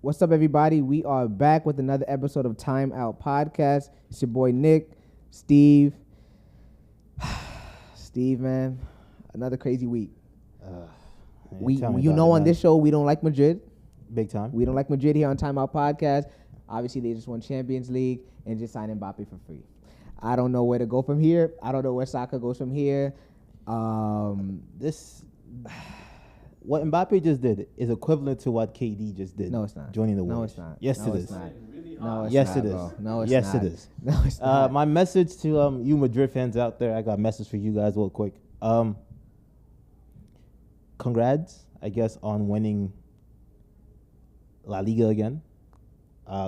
What's up, everybody? We are back with another episode of Timeout Podcast. It's your boy Nick, Steve. Steve, man, another crazy week. On this show, we don't like Madrid. Big time. We don't like Madrid here on Timeout Podcast. Obviously, they just won Champions League and just signed Mbappe for free. I don't know where to go from here. I don't know where soccer goes from here. What Mbappe just did is equivalent to what KD just did. No, it's not. Joining the Warriors. No, it's not. Yes, no, it it's is. Not. Really No, it's yes, not, it is. bro. No, it's yes, not. it is. No, it's not. My message to you Madrid fans out there, I got a message for you guys real quick. Congrats, I guess, on winning La Liga again.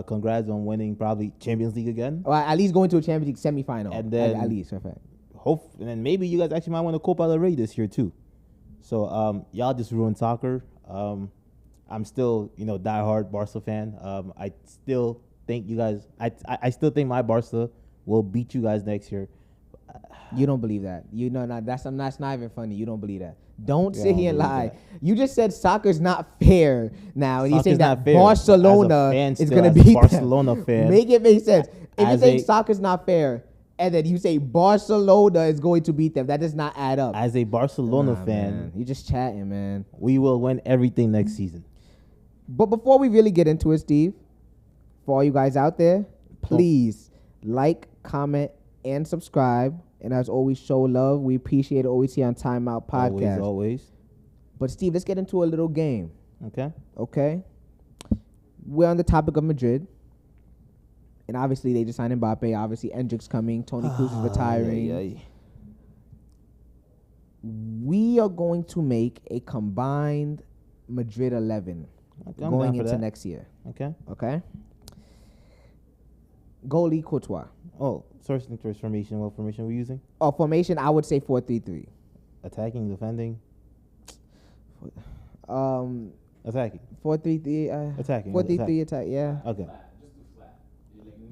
Congrats on winning probably Champions League again. Well, at least going to a Champions League semifinal. And then at least, in fact. And then maybe you guys actually might win the Copa del Rey this year too. So y'all just ruined soccer. I'm still, diehard Barca fan. I still think you guys. I still think my Barca will beat you guys next year. You don't believe that. That's not even funny. You don't believe that. Don't sit here and lie. You just said soccer's not fair now, and you saying that Barcelona is going to beat Barcelona fan. Make it make sense. If you think soccer's not fair, and then you say Barcelona is going to beat them, that does not add up. As a Barcelona fan, you're just chatting, man. We will win everything next season. But before we really get into it, Steve, for all you guys out there, please like, comment, and subscribe. And as always, show love. We appreciate it always here on Timeout Podcast. Always. But Steve, let's get into a little game. Okay. We're on the topic of Madrid. And obviously, they just signed Mbappe. Obviously, Endrick's coming. Toni Kroos is retiring. We are going to make a combined Madrid 11 going into next year. Okay? Goalie Courtois. Oh, source and formation. What formation are we using? Oh, formation, I would say 4-3-3. Attacking, defending? Attacking. 4-3-3. Attacking. 4-3-3 attack, yeah. Okay.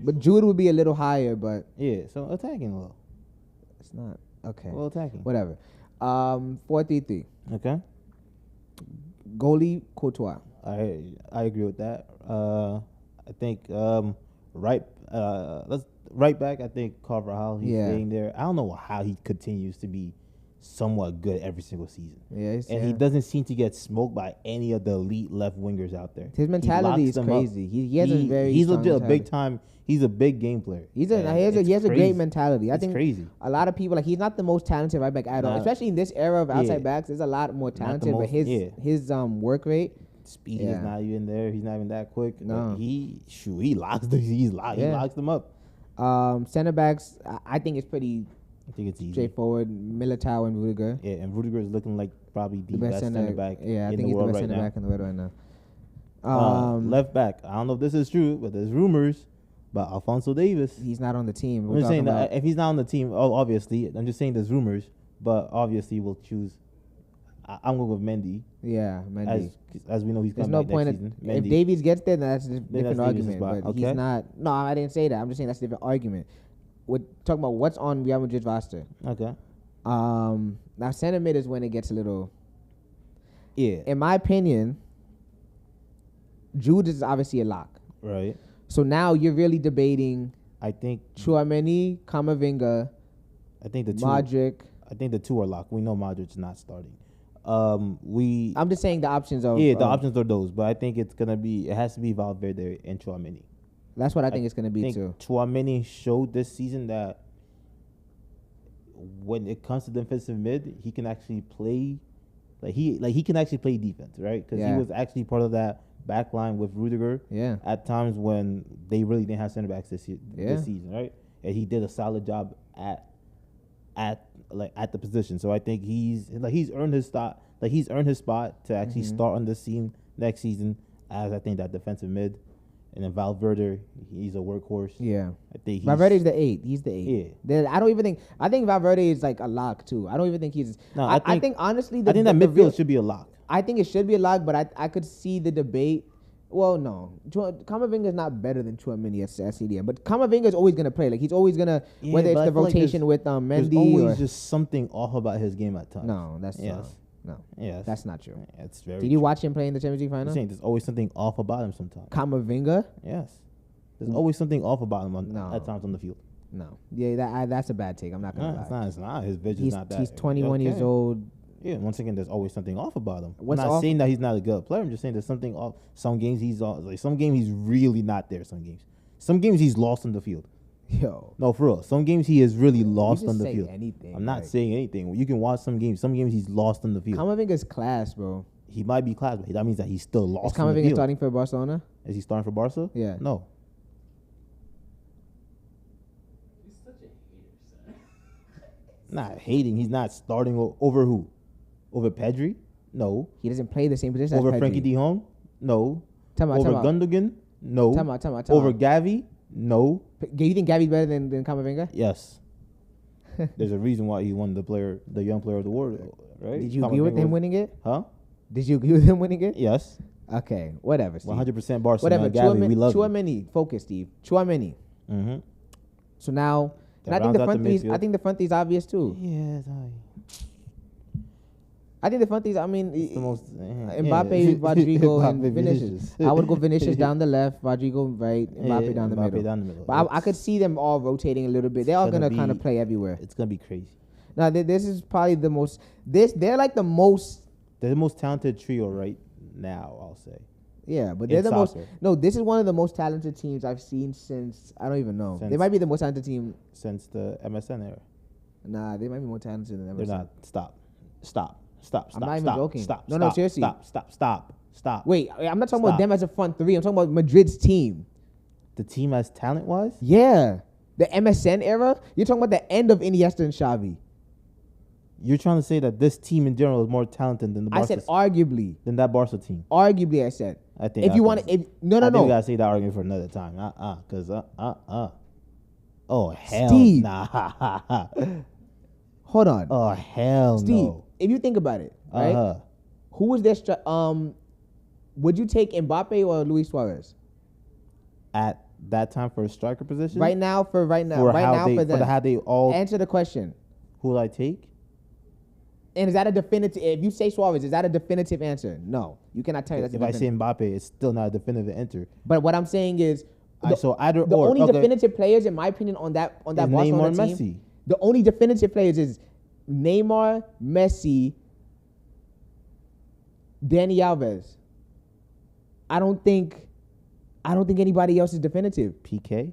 But Jude would be a little higher, but... Yeah, so attacking a little. It's not. Okay. Well, attacking. Whatever. 4-3-3. Okay. Goalie Courtois. I agree with that. I think right back, I think Carvajal, he's staying there. I don't know how he continues to be somewhat good every single season. He doesn't seem to get smoked by any of the elite left wingers out there. His mentality is crazy. He has a very he's legit a big time. He's a big game player. He has a great mentality. I think crazy. A lot of people he's not the most talented right back at all. Especially in this era of outside backs, there's a lot more talented. But his work rate, speed is not even there. He's not even that quick. No, he locks them up. Center backs, I think it's pretty. I think it's easy. Straightforward. Militao and Rudiger. Yeah, and Rudiger is looking like probably the best center back in the world right now. I think he's the best center back in the world right now. Left back. I don't know if this is true, but there's rumors about Alphonso Davies. He's not on the team. I'm just saying that if he's not on the team, obviously, I'm just saying there's rumors, but obviously we'll choose. I'm going with Mendy. Yeah, Mendy. As we know, he's coming back next season. If Davies gets there, then that's a different argument. But he's not. No, I didn't say that. I'm just saying that's a different argument. We're talking about what's on Real Madrid roster. Okay. Now center mid is when it gets a little. Yeah. In my opinion, Jude is obviously a lock. Right. So now you're really debating. I think Tchouaméni, Camavinga. I think the two. Modric. I think the two are locked. We know Modric's not starting. I'm just saying the options are. Yeah, the options are those, but I think it has to be Valverde and Tchouaméni. That's what I think it's going to be too. Tchouaméni showed this season that when it comes to defensive mid, he can actually play. He can actually play defense, right? Because he was actually part of that back line with Rudiger. Yeah. At times when they really didn't have center backs this season, right? And he did a solid job at the position. So I think he's earned his spot. He's earned his spot to actually start on this team next season as I think that defensive mid. And then Valverde, he's a workhorse. Yeah. I think Valverde's the 8. He's the 8. Yeah. I think Valverde is like a lock too. I don't even think he's. No, I think honestly, that midfield should be a lock. I think it should be a lock, but I could see the debate. Well, no, Camavinga is not better than Tchouaméni at CDM, but Camavinga is always gonna play. Like he's always gonna whether it's the rotation with Mendy. There's always just something off about his game at times. No, that's No. Yes. That's not true. It's very Did you true. watch him play in the Champions League I'm final? saying there's always something off about him sometimes. Kamavinga? Yes. There's always something off about him No. at times on the field. No. Yeah, that's a bad take. I'm not going to lie. It's not. His vision's not that. He's 21 years old. Yeah, once again, there's always something off about him. What's I'm not off? saying that he's not a good player. I'm just saying there's something off. Some games he's some games he's really not there. Some games he's lost on the field. Yo. No, for real. Some games he is really lost You just on the say field. anything, I'm not like- saying anything. You can watch some games. Some games he's lost on the field. Kamavinga's class, bro. He might be class, but that means that he's still Is lost on the Kamavinga field. starting for Barcelona? Is he starting for Barca? Yeah. No. He's such a hater, son. Not hating. He's not starting over who? Over Pedri? No. He doesn't play the same position Over as Pedri. Frankie de Jong? No. Time out, Over time out. Gundogan? No. Time out. Over Gavi? No. You think Gavi's better than Kamavinga? Yes. There's a reason why he won the young player of the world, right? Did you agree with him winning it? Huh? Did you agree with him winning it? Yes. Okay, whatever, Steve. 100% Barcelona. Whatever. Gavi, we love you. Chouameni, focus, Steve. Chouameni. Mm-hmm. So now, and I think rounds the out front the three. I midfield. think the front three is obvious too. Yes. I think the front three. I mean, The most Mbappe, Rodrigo, and Mbappe, Vinicius. I would go Vinicius down the left, Rodrigo right, Mbappe down the middle. Down the middle. But I could see them all rotating a little bit. They're all gonna gonna kind of be- play everywhere. It's gonna be crazy. Now, this is probably the most. They're like the most. They're the most talented trio right now, I'll say. Yeah, but In they're the most. soccer. No, this is one of the most talented teams I've seen since I don't even know. They Since- might be the most talented team. Since the MSN era. Nah, they might be more talented than ever. They're not. Stop. I'm not even joking. Stop. No, seriously. Stop. Wait, I'm not talking about Stop. them as a front three. I'm talking about Madrid's team. The team as talent-wise? Yeah, the MSN era. You're talking about the end of Iniesta and Xavi. You're trying to say that this team in general is more talented than the I Barca said arguably. than that Barca team. Arguably, I said. I think. If you want to, no, I think we no. gotta say that argument for another time. Oh hell, Steve. nah. Hold on, Oh hell Steve. no. If you think about it, right? Who was their would you take Mbappe or Luis Suarez? At that time for a striker position, For how they all. Answer the question. Who will I take? And is that a definitive? If you say Suarez, is that a definitive answer? No, you cannot tell me that's a If I definitive. say Mbappe, it's still not a definitive answer. But what I'm saying is, So either the or. only Okay. definitive players, in my opinion, on that Is Barcelona Neymar, team, Messi. the only definitive players is Neymar, Messi, Dani Alves. I don't think anybody else is definitive. PK,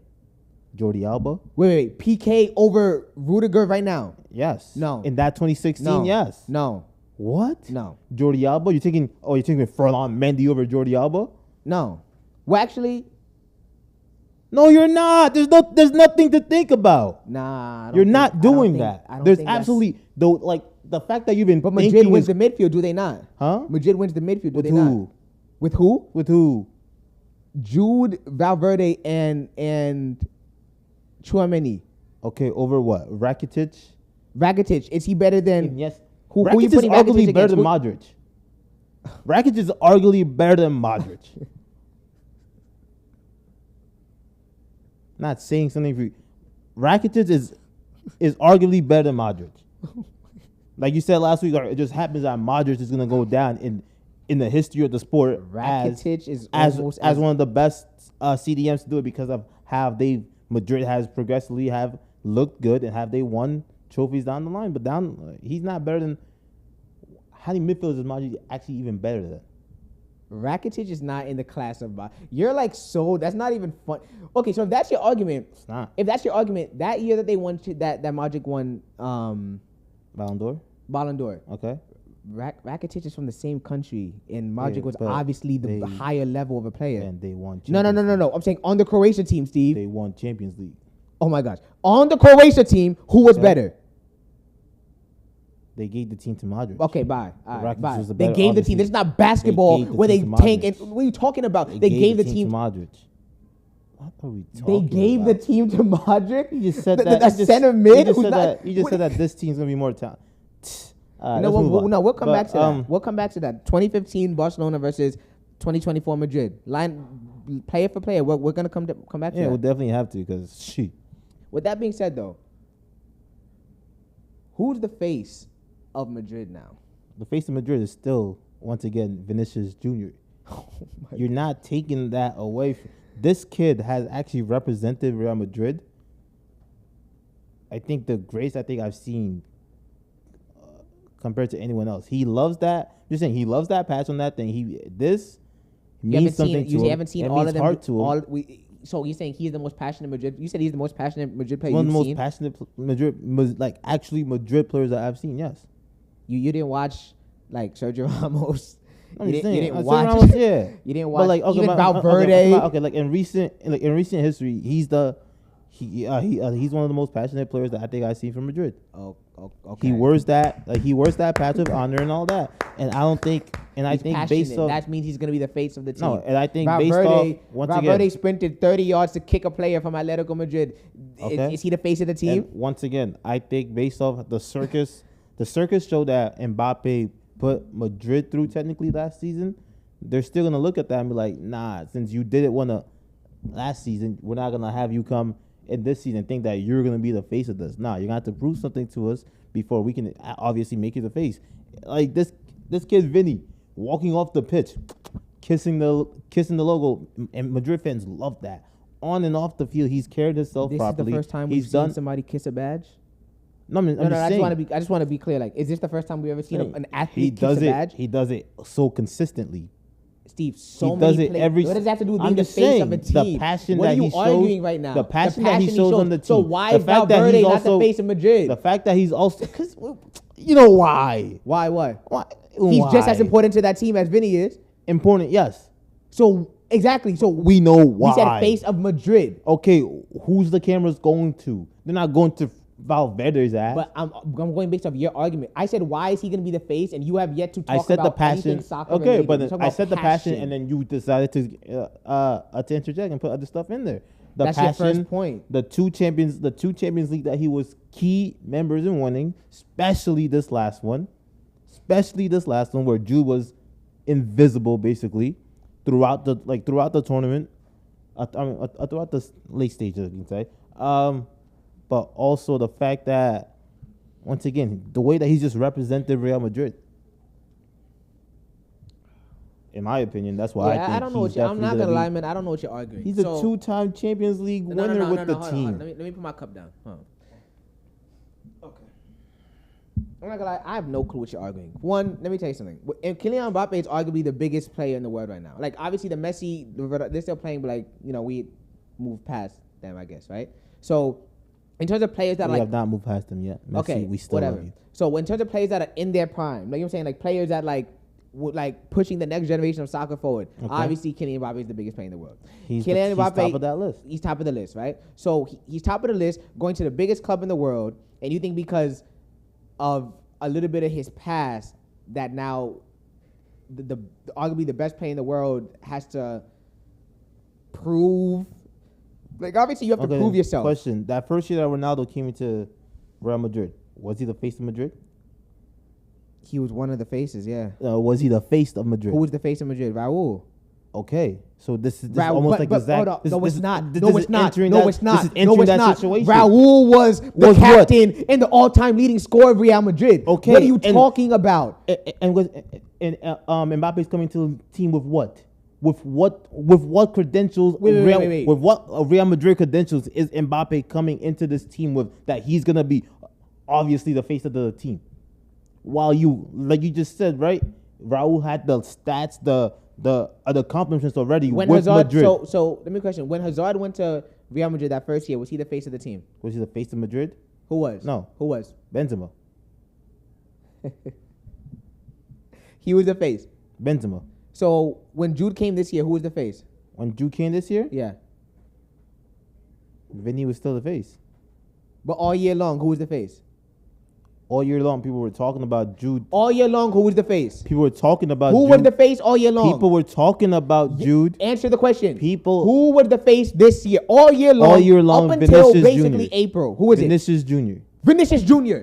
Jordi Alba. Wait, PK over Rudiger right now? Yes. No. In that 2016, No. yes. No. What? No. Jordi Alba? You're taking Furlan Mendy over Jordi Alba? No. Well, actually, No, you're not. There's nothing to think about. nah. I don't You're think- not I don't doing think- that. I don't There's think that's- absolutely the fact that you've been But Madrid thinking wins is, the midfield, do they not? huh? Madrid wins the midfield, do With they who? not? With who? With who? Jude, Valverde, and Chouameni. Okay, over what? Rakitic? Rakitic, is he better than Yes. who Rakitic you is putting arguably Rakitic better against? than Modric. Rakitic is arguably better than Modric. Not saying something for you. Rakitic is arguably better than Modric. Like you said last week, it just happens that Modric is going to go down in the history of the sport Rakitic is as almost one of the best CDMs to do it because of how Madrid has progressively have looked good and have they won trophies down the line. But he's not better than. How many midfielders is Modric actually even better than? Rakitic is not in the class of. You're like so. That's not even fun. Okay, so if that's your argument, It's not. if that's your argument, that year that they won, that Modric won Ballon d'Or? Ballon d'Or, Okay. Rakitic is from the same country, and Modric Yeah, was but obviously the they- higher level of a player. And they won No. I'm saying on the Croatia team, Steve. They won Champions League. Oh my gosh, on the Croatia team, who was Okay. better? They gave the team to Modric. Okay, bye. All right, Rakitic bye. was the They better, gave the team. obviously. This is not basketball They gave the where they team to tank. And Modric. what are you talking about? They gave the team. to Modric. What are we talking They gave the about? team to Modric. You just said the, that. The you just- center you mid. just who's said not- that. You just said that this team's gonna be more talented. We'll come back to But, that. We'll come back to that. 2015 Barcelona versus 2024 Madrid. Line player for player. We're gonna come back to Yeah, that. we'll definitely have to because shoot. With that being said, though, who's the face of Madrid now? the face of Madrid is still once again Vinicius Jr. You're not taking that away. This kid has actually represented Real Madrid. I think the greatest I've seen compared to anyone else. He loves that. Just saying, he loves that patch on that thing. Means something to him. You haven't seen all of them. Heart to him. So you're saying he's the most passionate Madrid? You said he's the most passionate Madrid player One of you've the seen? most passionate Madrid, actually Madrid players that I've seen. Yes. You didn't watch like Sergio Ramos. I'm just saying. You didn't watch. watch. Yeah. You didn't watch. But like, okay, even Valverde. Okay, like in recent history, he's one of the most passionate players that I think I've seen from Madrid. Okay. He wears that patch of honor and all that. And I don't think, and I think passionate. based off that means he's gonna be the face of the team. No, and I think based off Valverde sprinted 30 yards to kick a player from Atletico Madrid. Okay. Is he the face of the team? And once again, I think based off the circus showed that Mbappe put Madrid through technically last season. They're still gonna look at that and be like, nah, since you did it last season, we're not gonna have you come in this season and think that you're gonna be the face of this. Nah, you're gonna have to prove something to us before we can obviously make you the face. Like this kid Vinny walking off the pitch, kissing the logo, and Madrid fans love that. On and off the field, he's carried himself properly. This is the first time we've seen somebody kiss a badge. No, I'm just saying. I just want to be clear. Like, is this the first time we've ever seen an athlete kiss a badge? He does it so consistently. Steve, What does that have to do with being the face of a team? The passion what that are you he shows, arguing right now? The passion that he shows on the team. So why is Valverde not the face of Madrid? The fact that he's also, because you know why? Why? He's just as important to that team as Vinny is. Important, yes. So exactly. So we know why. We said face of Madrid. Okay, who's the cameras going to? They're not going to Valverde's ass. But I'm going based off your argument. I said, why is he going to be the face? And you have yet to talk about the passion. Soccer okay, related. but then I said the passion, and then you decided to interject and put other stuff in there. That's passion, your first point. The two Champions League that he was key members in winning, especially this last one where Jude was invisible basically throughout the tournament, throughout the late stages, you can say. But also the fact that, once again, the way that he's just represented Real Madrid. In my opinion, that's why I think I don't know what I'm not gonna lie, man. I don't know what you're arguing. He's a two-time Champions League winner with the team. Let me put my cup down. Okay. I'm not gonna lie. I have no clue what you're arguing. One, let me tell you something. And Kylian Mbappe is arguably the biggest player in the world right now. Like, obviously, the Messi, they're still playing, but like, we moved past them, I guess, right? So, in terms of players that we have not moved past them yet. Messi, okay, we still whatever. love you. So in terms of players that are in their prime, like you know what I'm saying, like players that pushing the next generation of soccer forward. Okay. Obviously, Kylian Mbappe is the biggest player in the world. He's top of that list. He's top of the list, right? So he's top of the list, going to the biggest club in the world, and you think because of a little bit of his past that now the arguably the best player in the world has to prove. Like, obviously, you have to prove yourself. Question. That first year that Ronaldo came into Real Madrid, was he the face of Madrid? He was one of the faces, yeah. Was he the face of Madrid? Who was the face of Madrid? Raul. Okay. So this is Raul, almost like exact. No, it's not. This is entering that situation. Raul was the captain and the all-time leading scorer of Real Madrid. Okay. What are you talking about? And Mbappe's coming to the team with what? With what credentials? Wait. With what Real Madrid credentials is Mbappe coming into this team with that he's gonna be obviously the face of the team? While you, like you just said, right? Raul had the stats, the accomplishments already with Madrid. So let me question: when Hazard went to Real Madrid that first year, was he the face of the team? Was he the face of Madrid? Who was? No. Who was? Benzema. He was the face. Benzema. So when Jude came this year, who was the face? When Jude came this year? Yeah. Vinny was still the face. But all year long, who was the face? All year long, people were talking about Jude. All year long, who was the face? People were talking about Who Jude. was the face all year long? People were talking about Jude. Answer the question. Who was the face this year? All year long. All year long, up until Vinicius basically Jr. April. Who was Vinicius Jr. Vinicius Jr.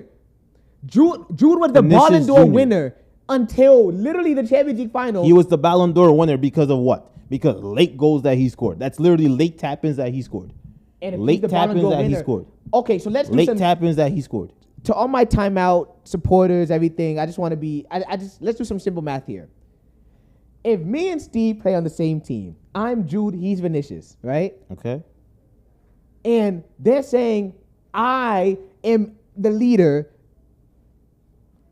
Jude was the Ballon d'Or winner until literally the Champions League final. He was the Ballon d'Or winner because of what? Because late goals that he scored. That's literally late tap-ins that he scored. And if late tap-ins that he scored. Okay, so let's do late tap-ins that he scored. to all my timeout supporters, everything, I just want to be, let's do some simple math here. If me and Steve play on the same team, I'm Jude, he's Vinicius, right? Okay. And they're saying I am the leader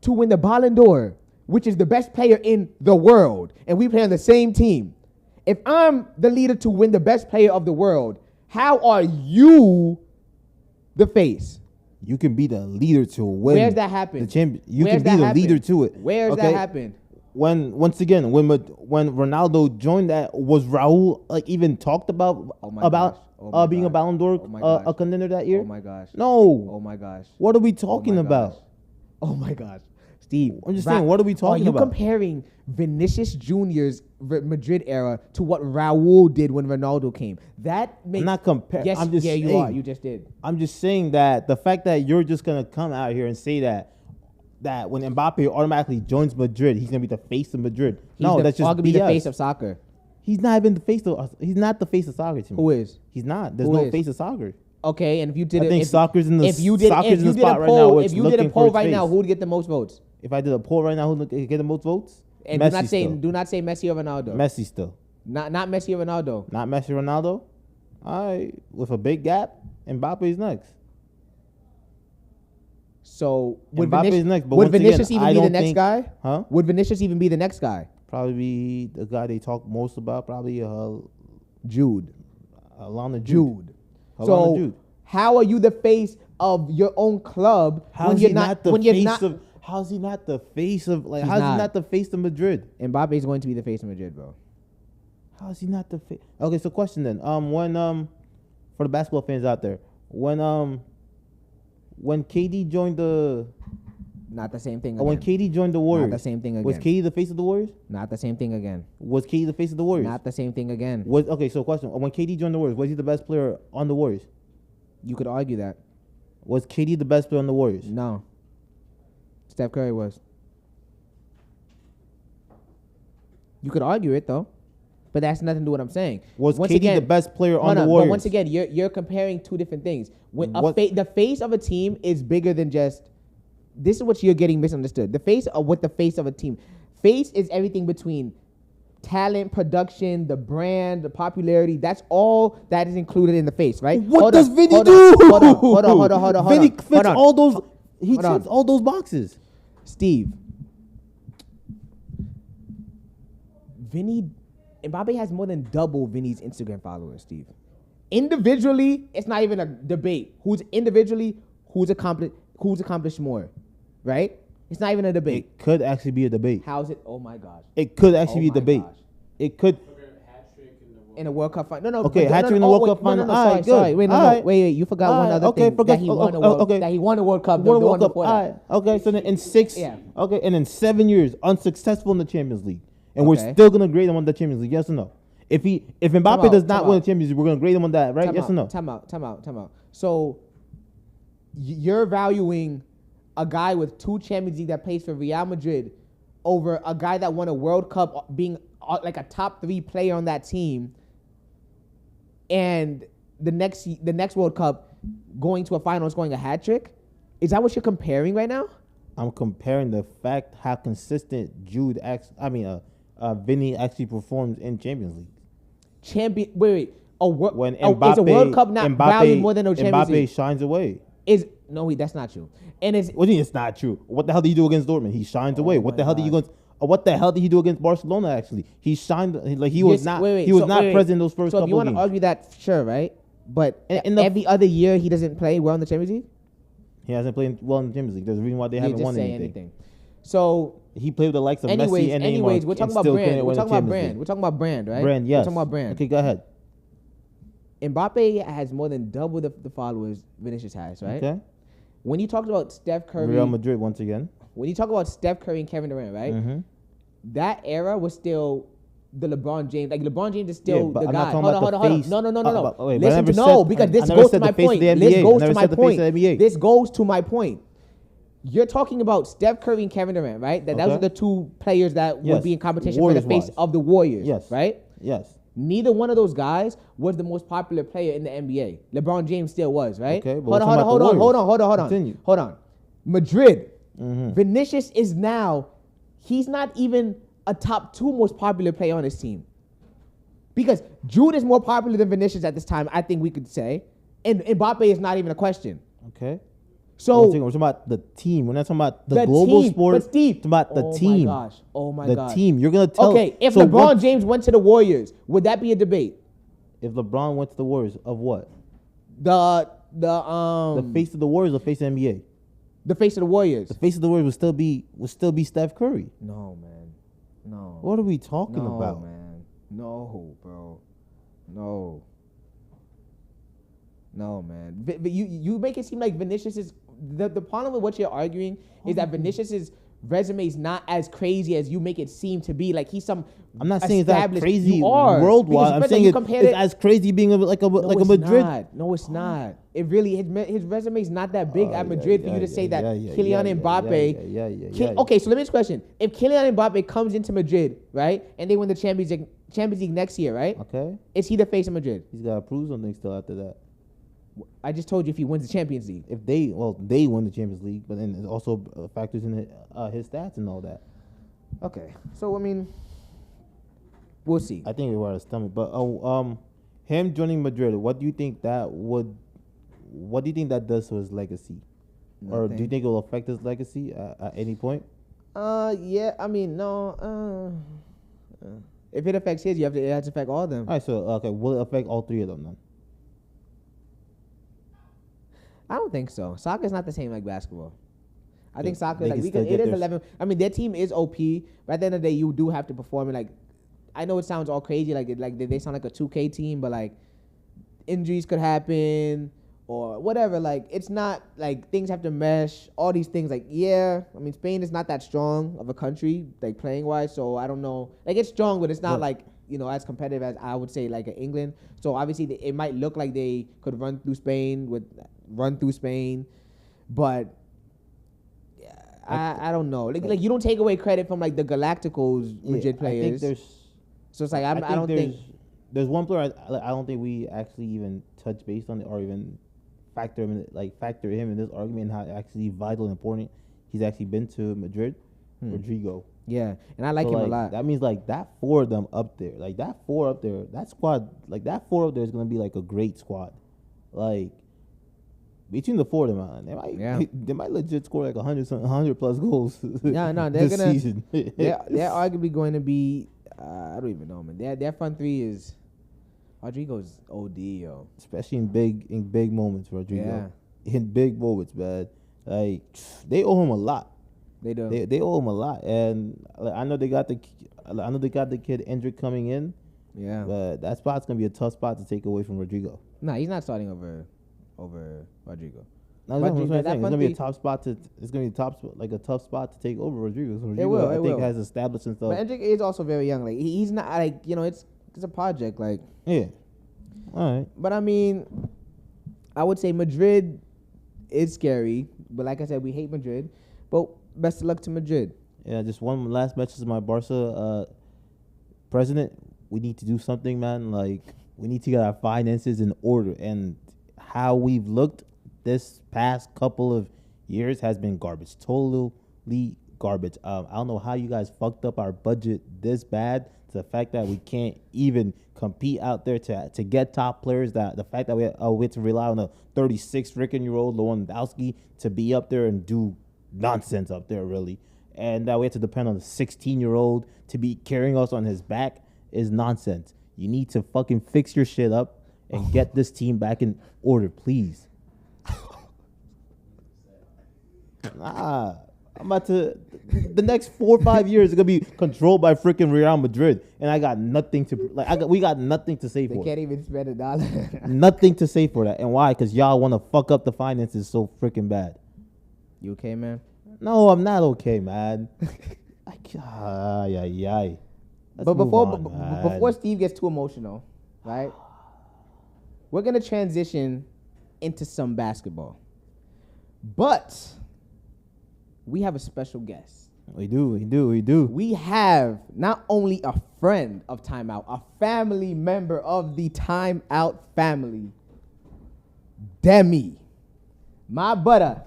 to win the Ballon d'Or, which is the best player in the world, and we play on the same team. If I'm the leader to win the best player of the world, how are you the face? You can be the leader to win. Where's that happen? The champion. You can be the leader to it. Where's that happen? When Ronaldo joined, that was Raul like even talked about being a Ballon d'Or a contender that year? Oh my gosh. No. Oh my gosh. What are we talking about? Oh my gosh. Steve, I'm just saying, what are we talking about? Are you comparing Vinicius Jr.'s Madrid era to what Raul did when Ronaldo came? That makes... I'm not comparing. Yes, I'm just yeah, saying, you are. You just did. I'm just saying that the fact that you're just going to come out here and say that when Mbappe automatically joins Madrid, he's going to be the face of Madrid. That's just BS. Be the face of soccer. He's not even the face of... He's not the face of soccer to me. Who is? He's not. There's no face of soccer. Okay, and if you did... I think soccer's in the spot right now. If you did a poll right now, who would get the most votes? If I did a poll right now, who would get the most votes? And Messi do not say Messi or Ronaldo. Messi still. Not Messi or Ronaldo. Not Messi or Ronaldo? All right. With a big gap, Mbappe's next. So would Vinicius, would Vinicius even be the next guy? Huh? Would Vinicius even be the next guy? Probably be the guy they talk most about. Probably Jude. Alana Jude. So how are you the face of your own club How's he not the face of Madrid? Mbappe is going to be the face of Madrid, bro. How is he not the face? Okay, so question then. When for the basketball fans out there, when KD joined the... Not the same thing again. When KD joined the Warriors. Not the same thing again. Was KD the face of the Warriors? Not the same thing again. Was KD the face of the Warriors? Not the same thing again. Okay, so question. When KD joined the Warriors, was he the best player on the Warriors? You could argue that. Was KD the best player on the Warriors? No. Steph Curry was. You could argue it, though. But that's nothing to do with what I'm saying. Was KD the best player on the Warriors? But once again, you're comparing two different things. When the face of a team is bigger than just... This is what you're getting misunderstood. The face of what the face of a team. Face is everything between talent, production, the brand, the popularity. That's all that is included in the face, right? What does Vinny do? Hold on. Vinny fits all those... He checks all those boxes. Steve. Mbappe has more than double Vinny's Instagram followers, Steve. Individually, it's not even a debate. Who's accomplished more, right? It's not even a debate. It could actually be a debate. How's it? Oh my gosh. It could actually be a debate. Gosh. It could. In a World Cup final. No. Okay, hat-trick in the World Cup final. No, sorry. Wait. You forgot one other thing. That he won a World Cup. Won a World Cup. Okay, so then in 6. Yeah. Okay, and in 7 years, unsuccessful in the Champions League. And we're still gonna grade him on the Champions League, yes or no? If Mbappe does not win the Champions League, we're gonna grade him on that, right? Yes or no? Time out. So you're valuing a guy with 2 Champions League that plays for Real Madrid over a guy that won a World Cup, being like a top 3 player on that team, and the next World Cup going to a final, scoring a hat trick? Is that what you're comparing right now? I'm comparing the fact how consistent Vinny actually performs in Champions League. Wait. Is a World Cup not Mbappe, valued more than a Champions League? Mbappe shines away. That's not true. And what do you mean it's not true? What the hell did he do against Dortmund? He shines away. What the hell did he do against Barcelona? Actually, he shined like he was not. He was not present in those first couple games. So if you want to argue that, sure, right? But every other year he doesn't play well in the Champions League. He hasn't played well in the Champions League. There's a reason why they haven't won anything. So he played with the likes of Messi and Neymar. Anyways, we're talking about brand. We're talking about brand, right? Brand, yes. We're talking about brand. Okay, go ahead. Mbappe has more than double the followers Vinicius has, right? Okay. When you talked about Steph Curry, Real Madrid once again. When you talk about Steph Curry and Kevin Durant, right? Mm-hmm. That era was still the LeBron James. Like LeBron James is still the guy. Hold on. No. Listen, because this goes to my point. This goes to my point. You're talking about Steph Curry and Kevin Durant, right? Those are the 2 players that would be in competition for the face of the Warriors, right? Yes. Neither one of those guys was the most popular player in the NBA. LeBron James still was, right? Okay, hold on. Continue. Hold on. Madrid. Mm-hmm. Vinicius is now, he's not even a top 2 most popular player on his team. Because Jude is more popular than Vinicius at this time, I think we could say. And Mbappe is not even a question. Okay. So we're talking about the team. We're not talking about the global team, sport. But Steve, talking about the team. Oh my the gosh. team. You're gonna tell. Okay, if so LeBron James went to the Warriors, would that be a debate? If LeBron went to the Warriors, of what? The face of the Warriors or face of the NBA? The face of the Warriors. The face of the Warriors would still be Steph Curry. No, man. No. What are we talking about? No, man. No, bro. No. No, man. You make it seem like Vinicius is the problem with what you're arguing is that Vinicius's resume is not as crazy as you make it seem to be. Like he's some. I'm not saying it's that crazy you are, worldwide. I'm saying it's as crazy being like a Madrid. Not. No, it's not. It really his resume is not that big at Madrid for you to say that Kylian Mbappe. Okay, so let me ask you a question: if Kylian Mbappe comes into Madrid, right, and they win the Champions League next year, right? Okay. Is he the face of Madrid? He's got to prove something still after that. I just told you if he wins the Champions League. If they win the Champions League, but then it also factors in his stats and all that. Okay, so I mean, we'll see. I think we were at a stomach, but him joining Madrid, what do you think that does to his legacy? Nothing. Or do you think it will affect his legacy at any point? Yeah, I mean, no. If it affects his, it has to affect all of them. All right, so will it affect all 3 of them then? I don't think so. Soccer's not the same like basketball. I think soccer, they like can it is 11. I mean, their team is OP, but at the end of the day, you do have to perform. And like, I know it sounds all crazy, like they sound like a 2K team, but like, injuries could happen or whatever. Like, it's not like things have to mesh. All these things, like, yeah. I mean, Spain is not that strong of a country, like playing wise. So I don't know. Like, it's strong, but it's not like as competitive as I would say like England. So obviously, it might look like they could run through Spain, but I don't know. Like you don't take away credit from like the Galacticos Madrid players. So it's like I don't think there's one player I don't think we actually even touch base on it or even factor him in this argument and how actually vital and important he's actually been to Madrid. Rodrigo. Yeah, and I like him a lot. That means like that 4 of them up there, that squad, like that 4 up there is gonna be like a great squad. Like between the 4 of them, they might legit score like 100 plus goals. Yeah, no, they're this season. they're arguably going to be. I don't even know, man. Their front 3 is Rodrigo's OD, yo. Especially in big moments, Rodrigo. Yeah. In big moments, man. Like they owe him a lot. They do. They owe him a lot, and I know they got the kid Endrick coming in. Yeah, but that spot's gonna be a tough spot to take away from Rodrigo. Nah, he's not starting over Rodrigo. No, it's gonna be a top spot it's gonna be a tough spot to take over Rodrigo. So Rodrigo, I think has established himself. But Endrick is also very young. Like he's not like it's a project. Like all right. But I mean, I would say Madrid is scary. But like I said, we hate Madrid. But best of luck to Madrid. Yeah, just one last message to my Barca president. We need to do something, man. Like, we need to get our finances in order. And how we've looked this past couple of years has been garbage. Totally garbage. I don't know how you guys fucked up our budget this bad. To the fact that we can't even compete out there to get top players. That the fact that we had to rely on a 36-year-old Lewandowski to be up there and do nonsense up there, really. And that we have to depend on a 16-year-old to be carrying us on his back is nonsense. You need to fucking fix your shit up and get this team back in order, please. I'm about to. The next 4 or 5 years is gonna be controlled by freaking Real Madrid, and I got nothing to we got nothing to say for. They can't even spend $1. Nothing to say for that, and why? Because y'all want to fuck up the finances so freaking bad. You okay, man? No, I'm not okay, man. But before Steve gets too emotional, right? We're gonna transition into some basketball, but we have a special guest. We do. We have not only a friend of Timeout, a family member of the Timeout family, Demy, my butter.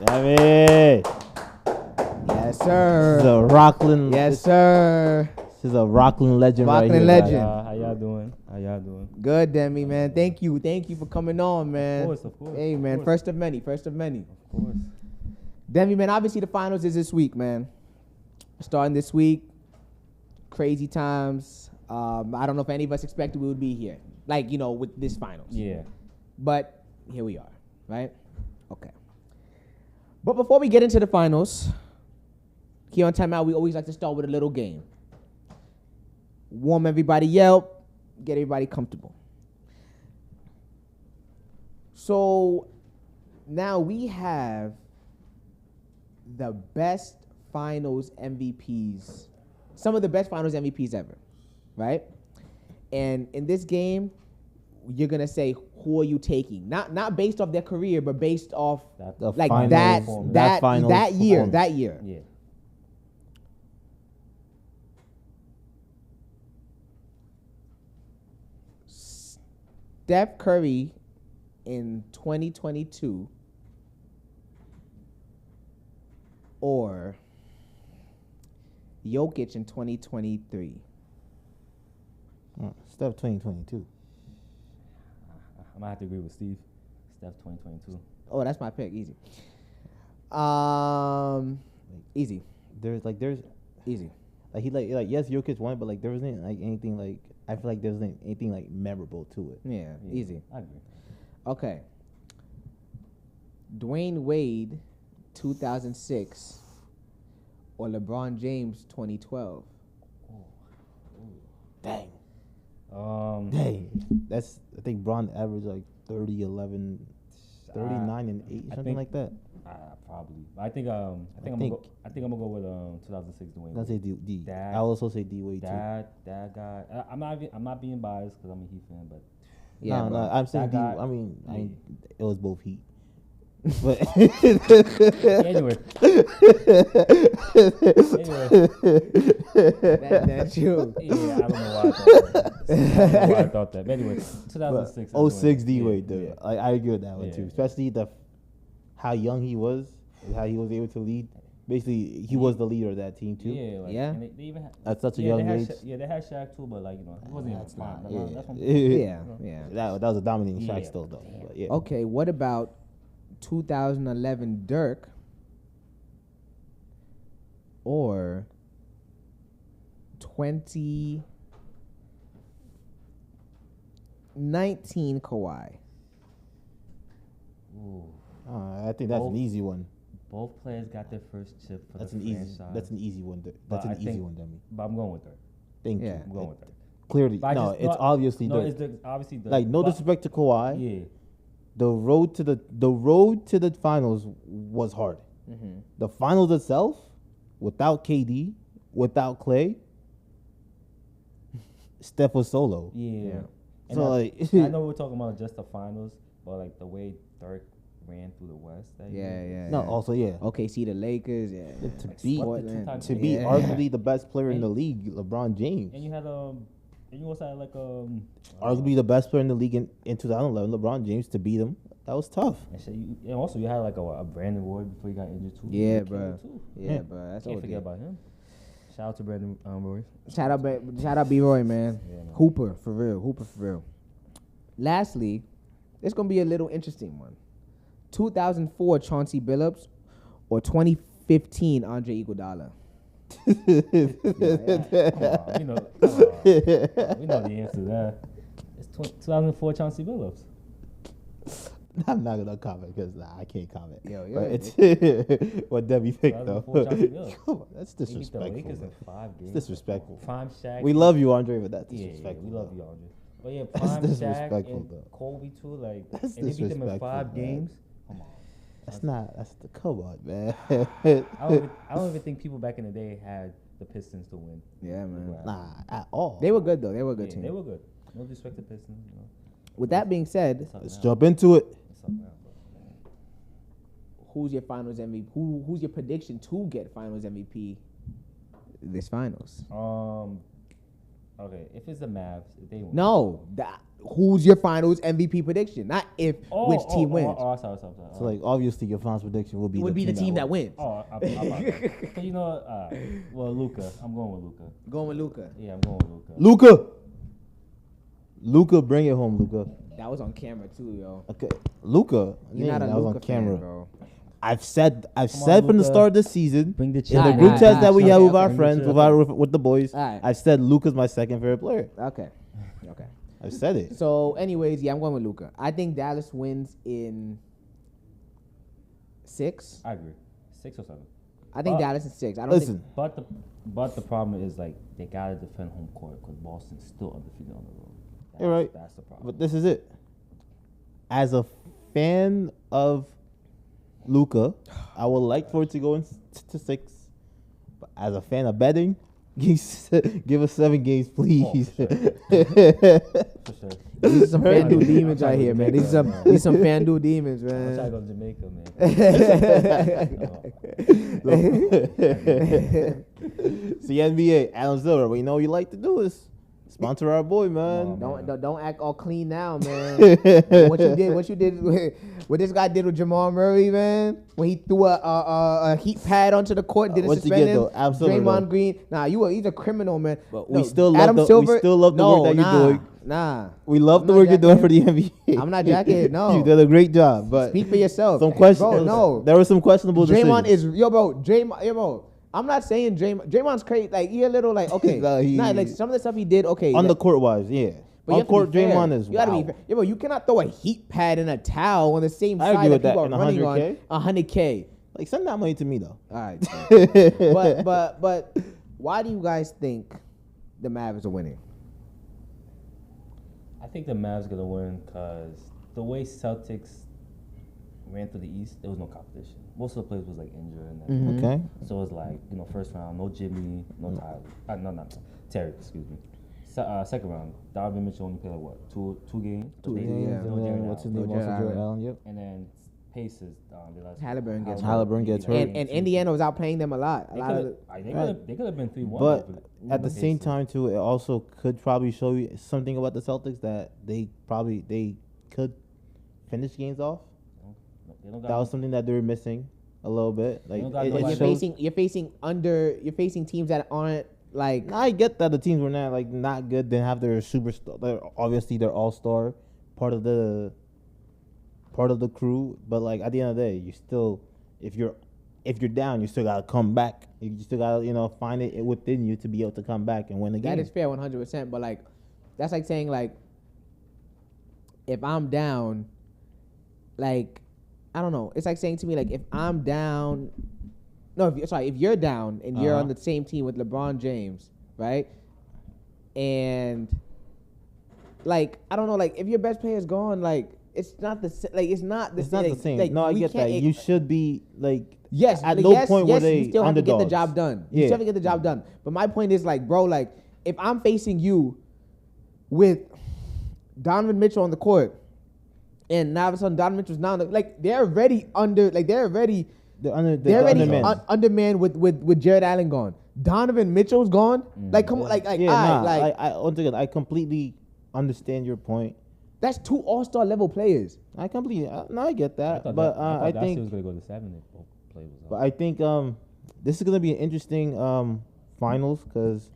Demy. Yes, sir. This is a Rockland. Yes, sir. This is a Rockland legend Rockland right here. legend. How y'all doing? How y'all doing? Good, Demy, man. Thank you for coming on, man. Of course. Hey, man, of course. first of many. Of course. Demy, man, obviously the finals is this week, man. Starting this week, crazy times. I don't know if any of us expected we would be here, like, with this finals. Yeah. But here we are, right? Okay. But before we get into the finals, here on Timeout, we always like to start with a little game. Warm everybody up, get everybody comfortable. So now we have the best finals MVPs, some of the best finals MVPs ever, right? And in this game, you're gonna say, who are you taking? Not based off their career, but based off The like finals that performance. that finals that year, performance. that year. Yeah. Steph Curry in 2022 or Jokic in 2023. Steph 2022. I might have to agree with Steve. Steph 2022. Oh, that's my pick. Easy. Easy. There's Easy. yes, Jokic won, but like there wasn't like anything like I feel like there wasn't anything like memorable to it. Yeah, easy. I agree. Okay. Dwayne Wade, 2006, or LeBron James, 2012. Dang. Dang. That's I think Braun averaged like 30, 11, 39 and 8, something think- like that. Probably. I think I'm gonna go with 2006 Dwayne. I'll say Wade. D. That- I'll also say D Wade too. That guy. I'm not being biased because I'm a Heat fan, but Yeah, no, bro. I'm saying D. That guy- I mean, Yeah. it was both Heat. But anyway. That's you. Yeah, I don't know why I thought that. I don't know why I thought that. But anyway, 2006. I'm 06 doing D it. Wade, though. Yeah. I agree with that one Yeah. too. Especially how young he was, and how he was able to lead. Basically, he was the leader of that team too. Yeah, like, Yeah. And they even had, At such a yeah, young they had age. they had Shaq too, but like he wasn't even That's prime. not. That's Yeah. what I'm Yeah, yeah. That was a dominating Shaq Yeah. still though. But yeah. Okay, what about 2011 Dirk or 2019 Kawhi? Ooh. I think that's Both- an easy one. Both players got their first chip for That's the an easy. franchise. That's an easy one. But That's an I easy think- one, Demy. But I'm going with Dirk. Thank Yeah. you. I'm going with Dirk. Clearly, But I no. just- It's obviously no, Dirk. it's obviously Dirk. Like no But- disrespect to Kawhi, Yeah. the road to the finals was hard. Mm-hmm. The finals itself, without KD, without Clay, Steph was solo. Yeah. And So I, like, I know we're talking about just the finals, but like the way Dirk ran through the West that Yeah, year. yeah. no, yeah. also yeah, Okay, see the Lakers. Yeah. to Like beat Portland. to beat Yeah. arguably the best player in And- the league, LeBron James. And you had and you also had like Arguably the best player in the league in 2011, LeBron James, to beat him. That was tough. and also you had like a Brandon Ward before he got injured too. Yeah, He bro. killed, too. Yeah, Yeah. bro. That's Can't OD. forget about him. Shout out to Brandon Roy. Shout out B Roy, man. Yeah, man. Hooper for real. Lastly, it's gonna be a little interesting one. 2004 Chauncey Billups or 2015 Andre Iguodala. Come on, we know the answer to that. It's 2004 Chauncey Billups. I'm not gonna comment because I can't comment. Yo, But yeah. it's what Debbie picked though. 2004 Chauncey Billups. Come on, that's They beat the disrespectful. Lakers bro. in 5 games. It's disrespectful. Prime Shaq. We love you, Andre, but that's Yeah, disrespectful. we love though. you, Andre. But yeah, That's Prime Shaq disrespectful, and though. Kobe too. Like, That's and they beat them in 5 disrespectful, man. games. Come on. Come on, man. I don't even think people back in the day had the Pistons to win. Yeah, man. Nah, at all. They were good though. They were a good Yeah, team. they were good. No disrespect to Pistons. You know. With that being said, It's up Let's now. jump into it. It's up now, bro. who's your Finals MVP? Who's your prediction to get Finals MVP this Finals? Okay, if it's the Mavs, if they win. No, who's your finals MVP prediction, not if which team wins. Sorry. So like obviously your finals prediction will be the team that wins. Oh, so you know, well, Luka. I'm going with Luka. Going with Luka. Yeah, I'm going with Luka. Luka, bring it home, Luka. That was on camera too, yo. Okay, Luka. You're not a that was Luka on camera. fan, bro. I've said on, from the Luka. start of the season Bring the in chill. the Alright, group chats alright, that we okay, have with okay. our friends, with the boys. Alright. I've said Luka's my second favorite player. Okay. I've said it. So, anyways, yeah, I'm going with Luka. I think Dallas wins in 6. I agree. 6 or 7. I think Dallas is 6. I don't Listen, think. But the problem is like they gotta defend home court because Boston's still undefeated on the road. you're right. That's the problem. But this is it. As a fan of Luka, I would like for it to go to 6. But as a fan of betting, give us 7 games, please. For sure. These are some FanDuel demons I'm right trying here, to man. These are some FanDuel demons, I'm trying to man. go to Jamaica, man. See NBA, Adam Silver. We know you like to do this. Sponsor our boy, man. Don't act all clean now, man. what you did, what this guy did with Jamal Murray, man, when he threw a heat pad onto the court, didn't What'd you suspend get, him. though? Absolutely, Draymond though. Green, he's a criminal, man. But No, we still love Adam the Silver, work that you're doing. Nah, We love I'm the not work you're doing for the jacking NBA. I'm not jacking it. No, You did a great job, but speak for yourself. some questions. Bro, no, There were some questionable Draymond decisions. is bro. I'm not saying Draymond's crazy. Like, he a little like, okay, No, like some of the stuff he did, okay. on like, the court wise, yeah. but you On have to court, be fair. Draymond is You gotta wow. be fair. Yeah, bro, you cannot throw a heat pad and a towel on the same I side agree with that that. people are And running 100K? on 100K. Like, send that money to me though. All right. but why do you guys think the Mavs are winning? I think the Mavs gonna win because the way Celtics ran through the East, there was no competition. Most of the players was like injured and that. Mhm. Okay. So it was like, first round, no Jimmy, no Tyler. Not Terry, excuse me. Second round, Donovan Mitchell only played like what, two games? Two They- games, yeah. no And then Jared what's his Allen. name? Jared Also Jared Allen. Allen. Yep. And then Pacers, they lost Halliburton gets hurt. Halliburton gets hurt. And Indiana was outplaying them a lot. They could have been 3-1. But over at the same Pacers. time, too, it also could probably show you something about the Celtics that they could finish games off. They don't got That was something that they were missing a little bit. Like don't got it nobody. you're facing teams that aren't like. I get that the teams were not good. They have their superstar. Obviously, their all-star part of the crew. But like at the end of the day, you still, if you're down, you still gotta come back. You still gotta find it within you to be able to come back and win the game. That is fair, 100%. But like, that's like saying like, if I'm down, like, I don't know. It's like saying to me like, if I'm down, if you're down and you're on the same team with LeBron James, right? And like, I don't know, like if your best player is gone, like it's not the it's not the It's not the same. Like, No, I we get that. can't You should be like. Yes, At like, no point were they you still have to get the underdogs. job done. You Yeah. still have to get the job done. But my point is like, bro, like if I'm facing you with Donovan Mitchell on the court, and now all of a sudden Donovan Mitchell's now they're already undermanned with Jared Allen gone. Donovan Mitchell's gone. Like come on, once again, I completely understand your point. that's 2 all-star level players. I completely, I get that, I but thought I that think, was gonna go to 7 if both players was but out. I think this is gonna be an interesting finals because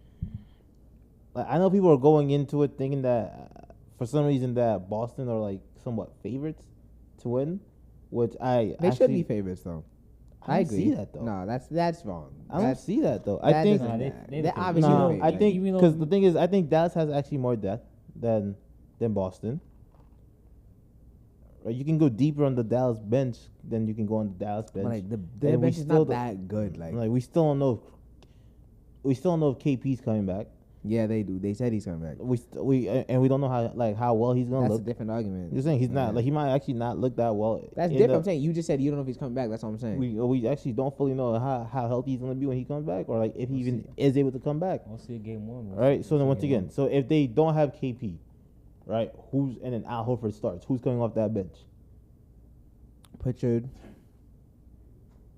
I know people are going into it thinking that for some reason that Boston are like somewhat favorites to win, which They should be favorites though. I don't see that though. No, that's wrong. I don't see that though. I think Nah, They're obviously no, favorites. I think Even though- because the thing is, I think Dallas has actually more depth than Boston. Right, you can go deeper on the Dallas bench than you can go on the Dallas bench. But like their And we bench is still not don't- that good. Like we still don't know. We still don't know if KP's coming back. yeah, they do. They said he's coming back. We don't know how well he's gonna That's a look. different argument. You're saying he's not Yeah. he might actually not look that well. That's in different. the- I'm saying you just said you don't know if he's coming back. That's all I'm saying. we actually don't fully know how healthy he's gonna be when he comes back, or like if he We'll even see. is able to come back. We'll see game 1. All right. So then once again, so if they don't have KP, right, and then Al Horford starts, who's coming off that bench? Pritchard,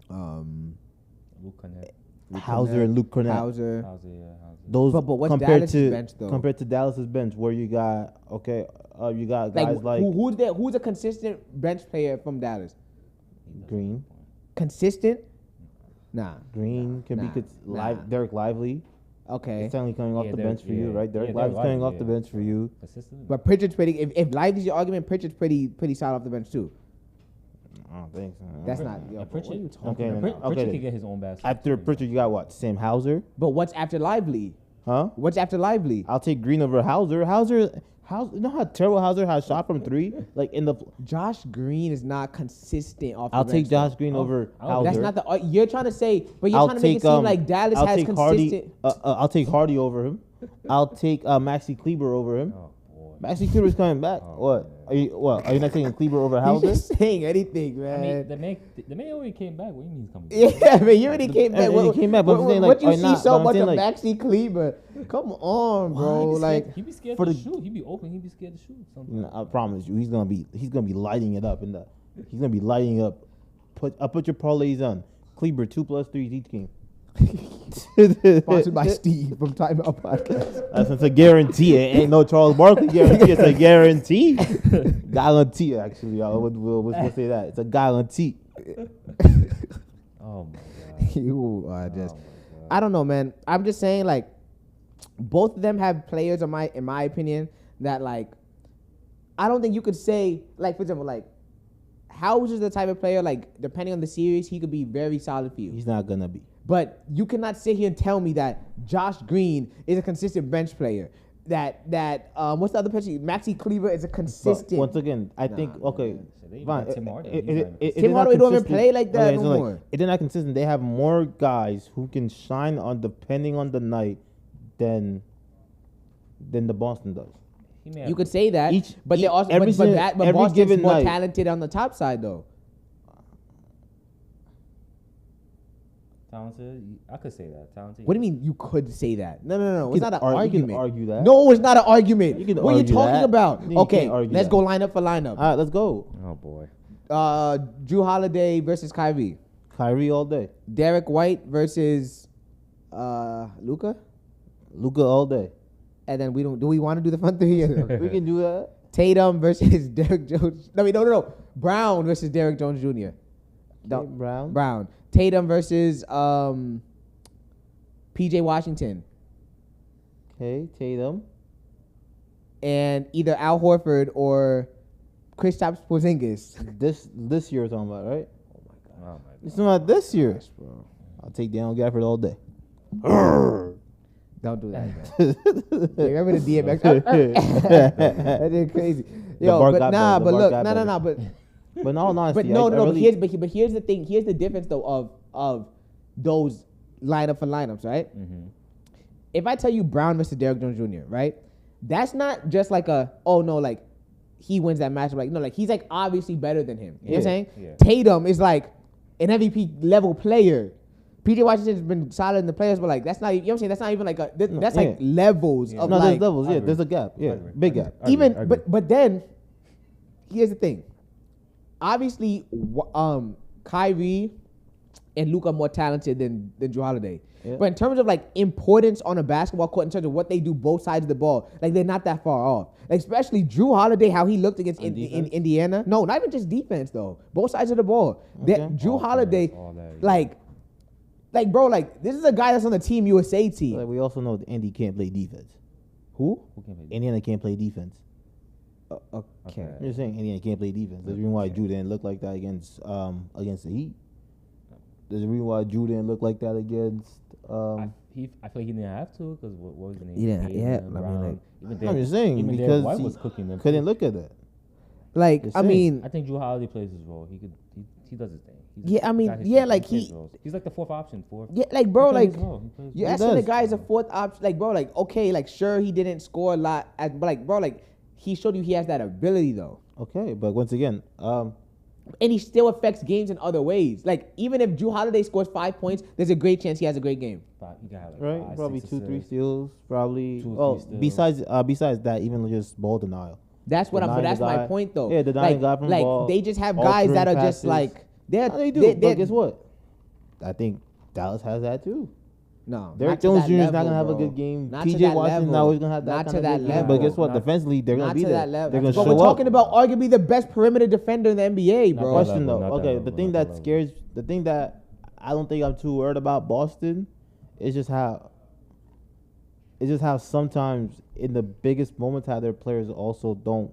Luka Net. Hauser and Luke Cornett. Hauser. Those But what's compared Dallas's to bench, though? compared to Dallas's bench, where you got you got guys like who's a consistent bench player from Dallas? Green. Consistent? Nah. Green can be Derek Lively. Okay. It's technically coming off the bench for you, right? Derek Lively's coming off the bench for you. Consistent. But Pritchard's pretty. If Lively's your argument, Pritchard's pretty solid off the bench too. I don't think so. That's not. Yo, Pritchard, what are you talking Okay, about? Pritchard can get his own basket. After Pritchard, you got what? Sam Hauser? But what's after Lively? Huh? What's after Lively? I'll take Green over Hauser. You know how terrible Hauser has shot from three? Like in the. Josh Green is not consistent off the I'll bench. take Josh Green over Hauser. That's not the. You're trying to say, but you're trying to make it seem like Dallas has consistent. I'll take Hardy over him. I'll take Maxi Kleber over him. Oh boy. Maxi Kleber's coming back. What? Are you not taking Kleber over He's Hauser? just saying anything, man. I mean, the man already came back. What do you mean he's coming back? Yeah, man, you already came back. He came back, but I'm saying, what you like, see so much of like, Maxi Kleber? Come on, bro. Like, he be scared for to the- shoot. He be open. He be scared to shoot. Sometimes. I promise you, he's gonna be lighting it up he's gonna be lighting up. Put your parlays on. Kleber 2+3s each game. sponsored by Steve from Timeout Podcast. That's a guarantee. It ain't no Charles Barkley guarantee. It's a guarantee. Guarantee, actually. We'll say that. It's a guarantee. Oh my god. You are just. Oh my God. I don't know, man. I'm just saying, like, both of them have players, in my opinion, that, like, I don't think you could say, like, for example, like, Hauser's the type of player, like, depending on the series, he could be very solid for you. He's not gonna be. But you cannot sit here and tell me that Josh Green is a consistent bench player. That what's the other person? Maxi Kleber is a consistent. But once again, I think okay. So they even Fine. got Tim Hardaway. Tim Hardaway don't even play like that no more. If they're not consistent, they have more guys who can shine on depending on the night than the Boston does. You could say that, but they also every Boston's given more night. talented on the top side though. Talented? I could say that. Talented. What do you mean you could say that? No. It's not an You argument. can argue that. No, it's not an argument. You can what are you argue talking that. about? You Okay, can't argue let's that. go lineup for lineup. All right, let's go. Oh boy. Drew Holiday versus Kyrie. Kyrie all day. Derek White versus Luka. Luka all day. And then do we want to do the fun thing? We can do that. Tatum versus Derek Jones. No. Brown versus Derek Jones Jr. Brown. Tatum versus PJ Washington. Okay, Tatum. And either Al Horford or Kristaps Porzingis. This year we're talking about, right? Oh my god. It's not this year, bro. I'll take Daniel Gafford all day. Don't do that, man. Remember the DMX? That is crazy. Yo, but look, no. But no, honestly, but no. But here's the thing. Here's the difference though of those lineup for lineups, right? Mm-hmm. If I tell you Brown versus Derek Jones Jr., right? That's not just like like he wins that matchup. Like, no, like he's like obviously better than him. You know what I'm saying? Yeah. Tatum is like an MVP level player. PJ Washington's been solid in the players, but like that's not. You know what I'm saying? That's not even like that's like levels of no, like. there's levels. Yeah, there's a gap. Yeah, big gap. But then here's the thing. Obviously, Kyrie and Luka are more talented than Drew Holiday. Yeah. But in terms of like importance on a basketball court, in terms of what they do both sides of the ball, like they're not that far off. Like, especially Drew Holiday, how he looked against in Indiana. No, not even just defense though. Both sides of the ball. Okay. Drew Holiday, like bro, like this is a guy that's on the Team USA team. Like, we also know that Indy can't play defense. Who? Indiana can't play defense. Okay. You're saying Indiana can't play defense. There's a reason why Drew didn't look like that against the Heat. There's a reason why Drew didn't look like that against. I feel like he didn't have to because what was the name? Yeah. I'm just saying because White he was cooking them. couldn't look at that. Like, I mean, I think Drew Holiday plays his role. He does his thing. He's like the fourth option. Yeah, like bro, like you're asking the guy as a fourth option. Like, bro, like okay, like sure he didn't score a lot, but like bro, like he showed you he has that ability though. Okay, but once again, and he still affects games in other ways. Like even if Drew Holiday scores 5 points, there's a great chance he has a great game. He got like right? Probably 2-3 steals. Probably. Besides besides that, even just ball denial. That's what but that's my point though. Yeah, denying guy from ball. They just have guys that are just like they do. But guess what? I think Dallas has that too. No, Derrick not to Jones that Jr. is not level, gonna have a bro. good game. Not to PJ that Washington's level. not always gonna have that Not kind to of that good game. level. But guess what? Not- Defensively, they're gonna Not be to there. that level. They're gonna But show we're up. talking about arguably the best perimeter defender in the NBA, Not bro. that Question level, though. not that Okay, level, the thing not that that level. scares, the thing that I don't think I'm too worried about Boston, is just how. It's just how sometimes in the biggest moments, how their players also don't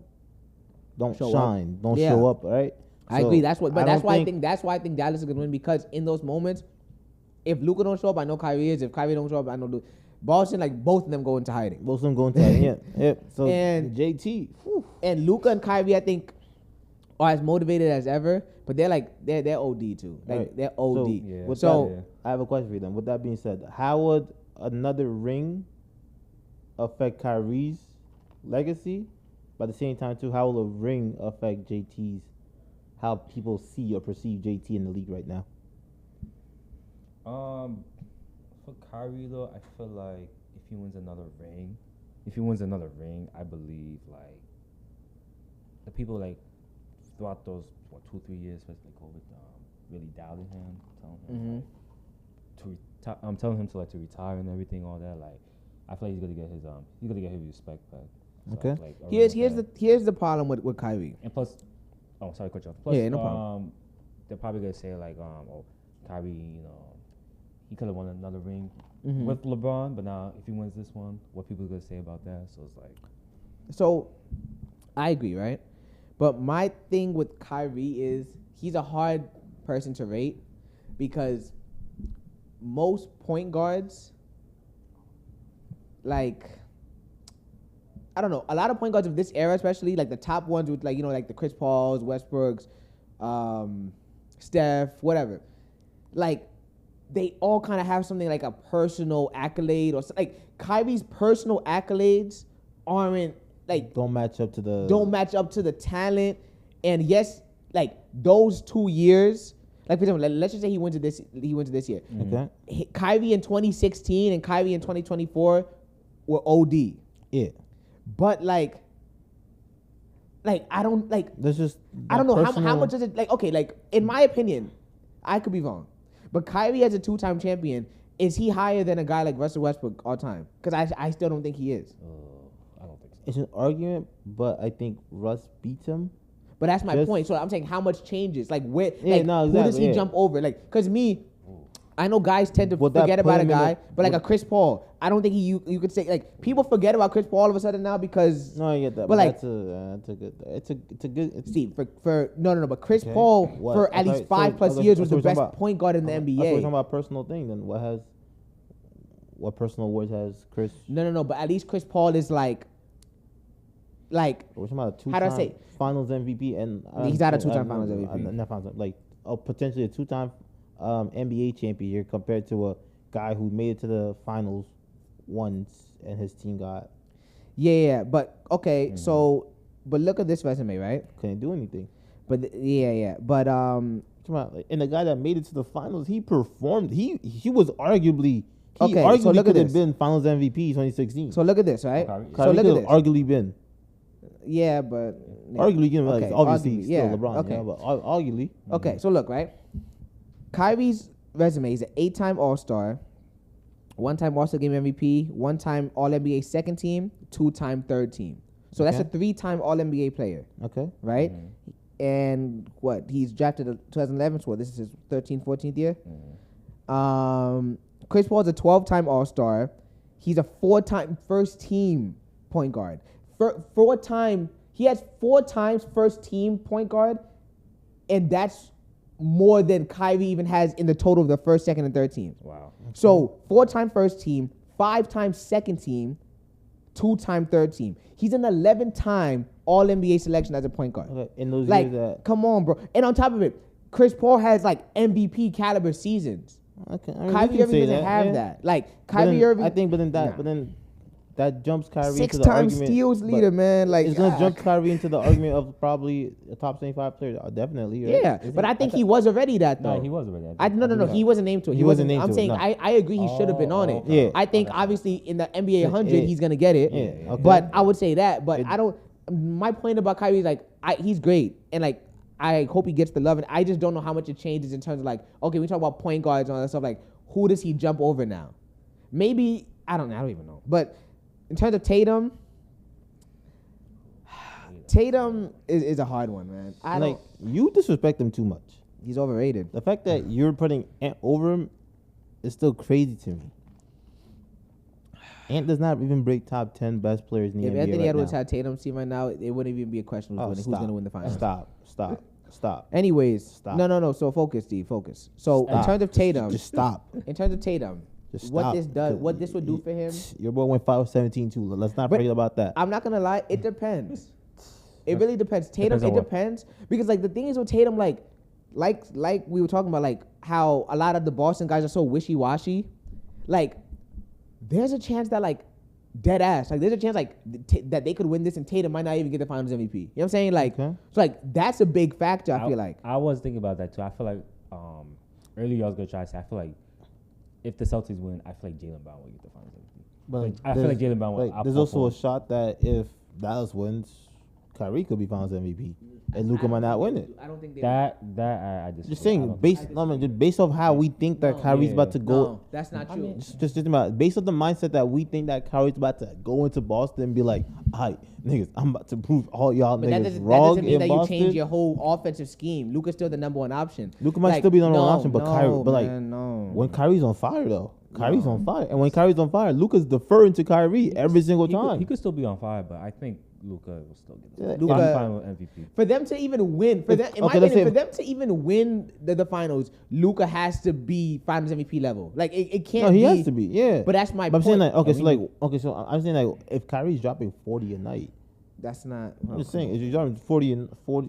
Show shine, don't Yeah. show up, right? I So, agree. That's why I think Dallas is gonna win, because in those moments, if Luka don't show up, I know Kyrie is. If Kyrie don't show up, I know Luka. Boston, like both of them go into hiding. most of them going to yeah. So And- JT, And Luka and Kyrie, I think, are as motivated as ever. But they're OD too. Like Right. they're OD. So, yeah. with So- that, I have a question for you then. With that being said, how would another ring affect Kyrie's legacy? But at the same time, too, how will a ring affect JT's, how people see or perceive JT in the league right now? For Kyrie though, I feel like if he wins another ring, I believe like the people like throughout those 2-3 years, especially COVID, really doubted him, telling him telling him to retire and everything, all that. Like, I feel like he's gonna get his respect back. So, Okay. like, Here's the problem with Kyrie. and plus, oh sorry, cut you off. Plus, Yeah, no problem. They're probably gonna say like, Kyrie, he could have won another ring Mhm. with LeBron, but now if he wins this one, what people gonna say about that? So it's like, So I agree, right? But my thing with Kyrie is he's a hard person to rate, because most point guards, like, I don't know, a lot of point guards of this era, especially like the top ones with like the Chris Pauls, Westbrooks, Steph, whatever, like they all kind of have something like a personal accolade, or like Kyrie's personal accolades aren't like Don't match up to the talent. And yes, like those 2 years, like for example, let's just say he went to this year. Okay. Kyrie in 2016 and Kyrie in 2024 were OD. Yeah. But like I don't like There's just I don't know how personal- much is it, like, okay, like in my opinion, I could be wrong, but Kyrie as a 2-time champion, is he higher than a guy like Russell Westbrook all time? Because I still don't think he is. I don't think so. It's an argument, but I think Russ beats him. But that's my Just- point. So I'm saying how much changes, like where, Yeah, like no, who does exactly, he yeah. jump over? Like, because me, I know guys tend to Would that forget put about a him in guy, a- but like would- a Chris Paul, I don't think you could say, like, people forget about Chris Paul all of a sudden now because No, I get that. But like- that's a good. It's a good. Steve for no, but Chris Okay. Paul What? for at Okay, least 5+ so years was that's the what we're best talking about. point guard in the That's what we're NBA. talking about personal thing. Then what personal awards has Chris? No, but at least Chris Paul is like We're talking about a How do I two-time say? Finals MVP and He's not a two-time Finals MVP. Not finals, like potentially a 2-time NBA champion here compared to a guy who made it to the finals once and his team but okay, so but look at this resume, right? couldn't do anything. But but Come on, like, and the guy that made it to the finals, he performed. He was arguably. He Okay, so arguably look at could have this. been Finals MVP 2016. so look at this, right? Kyrie- So Kyrie look could at have this. arguably been. Yeah, but Arguably, you know, like Okay, obviously arguably, still yeah, LeBron, okay. you know, but arguably. Okay, so look, right? Kyrie's resume is an 8-time All-Star, 1-time All-Star Game MVP, 1-time All-NBA second team, 2-time third team. So that's a Okay. 3-time All-NBA player, Okay. right? And what? He's drafted in 2011, so this is his 13th, 14th year. Chris Paul's a 12-time All-Star. He's a 4-time first-team point guard. He has 4 times first-team point guard, and that's more than Kyrie even has in the total of the first, second, and third teams. Wow. So 4-time first team, 5-time second team, 2-time third team. He's an 11-time All-NBA selection as a point guard. Okay. In those Like, years that. come on, bro. And on top of it, Chris Paul has like MVP caliber seasons. Okay. I mean, we Kyrie can Irving say doesn't have yeah. that. Like But Kyrie then, Irving, I think, Nah. but then that jumps Kyrie into the 6-time argument. steals but leader, man. Like it's gonna jump Kyrie into the argument of probably a top 75 player. Definitely. Right? Yeah, but I think he was already that though. No, he was already. No. He wasn't named to it. He wasn't named I'm to it, saying no. I agree he should have been on it. okay. Yeah. I think Okay. obviously in the NBA 100 Yeah. he's gonna get it. Yeah, okay. But I would say that. But It- I don't. My point about Kyrie is like he's great and like I hope he gets the love. And I just don't know how much it changes in terms of like okay, we talk about point guards and all that stuff. Like who does he jump over now? Maybe I don't even know. But in terms of Tatum is a hard one, man. You disrespect him too much. He's overrated. The fact that you're putting Ant over him is still crazy to me. Ant does not even break top 10 best players in the NBA. If Anthony Edwards now. had Tatum's team right now, it wouldn't even be a question who's going to win the finals. Stop. Anyways, Stop. No. So focus, Steve. Focus. So Stop. in terms of Tatum, Just stop. In terms of Tatum, Just what stop. this would do for him. Your boy went 5-17 too. Let's not forget about that. I'm not gonna lie. It depends. It really depends. Tatum. Depends on It depends because like the thing is with Tatum, like we were talking about, like how a lot of the Boston guys are so wishy washy. Like, there's a chance that like dead ass. Like, there's a chance like that they could win this and Tatum might not even get the Finals MVP. You know what I'm saying? Like, Okay. so like that's a big factor. I feel like. I was thinking about that too. I feel like earlier I was gonna try to say I feel like if the Celtics win, I feel like Jaylen Brown will get the Finals MVP. But I feel like Jaylen Brown will. there's also a shot that if Dallas wins, Kyrie could be Finals MVP, and Luka might not win it. I don't think that I just. Just saying, based off how we think that Kyrie's about to go. No, that's not true. Just about based on the mindset that we think that Kyrie's about to go into Boston and be like, "Alright, niggas, I'm about to prove all y'all But niggas that wrong doesn't mean in that Boston." you change your whole offensive scheme. Luka's still the number one option. Luka might still be the number one option, but Kyrie, no. when Kyrie's on fire though, Kyrie's on fire, and when Kyrie's on fire, Luka's deferring to Kyrie every single time. He could still be on fire, but I think Luka will still get the Luka- final MVP. For them to even win, for them to even win the finals, Luka has to be Finals MVP level. Like it can't. No, he be, has to be. Yeah, But that's my But I'm point. saying so I'm saying like if Kyrie's dropping 40 a night, That's not. I'm just saying if you're dropping 40 and 40,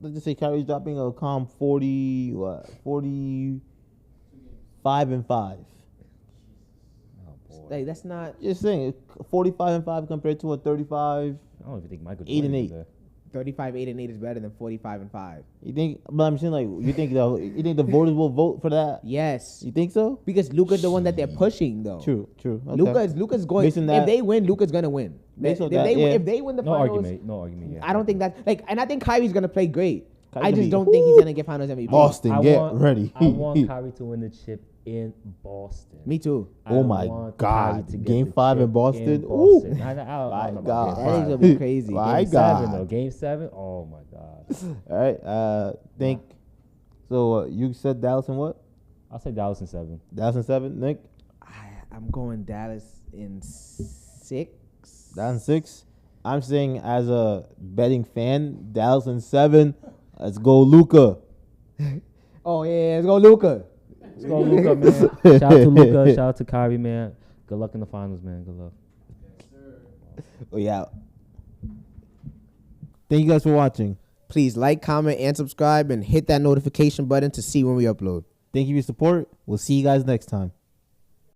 let's just say Kyrie's dropping a calm 45 and 5. Oh boy. Like that's not Just saying 45 and 5 compared to a 35. I don't even think Michael 8 and Jordan 8. is there. 35, 8 and 8 is better than 45 and 5. You think? But I'm saying like you think the voters will vote for that? Yes, You think so? because Luka's the one that they're pushing though. True. Okay. Luka's going. Based on If that- they win, Luka's gonna win. Based on If that, they yeah. if they win the No finals, argument. Yeah. I don't think that's like, and I think Kyrie's gonna play great. Kyrie's I gonna just be- don't think he's gonna get Finals MVP. Boston, get ready. I want Kyrie to win the chip in Boston. Me too. Oh I my want God. Kyrie to get Game the 5 in chip Boston? Boston. Ooh. I don't My know about God. Game That is 5. gonna be crazy. My Game God. 7 though. Game 7. Oh my God. All right. Think. So you said Dallas and what? I'll say Dallas in 7. Dallas and 7. Nick. I'm going Dallas in 6. Dallas and 6. I'm saying as a betting fan, Dallas and 7. Let's go, Luka. Oh yeah, let's go Luka. Let's go, Luka, man. Shout out to Luka. Shout out to Kyrie, man. Good luck in the finals, man. Good luck. Oh yeah. Thank you guys for watching. Please like, comment, and subscribe, and hit that notification button to see when we upload. Thank you for your support. We'll see you guys next time.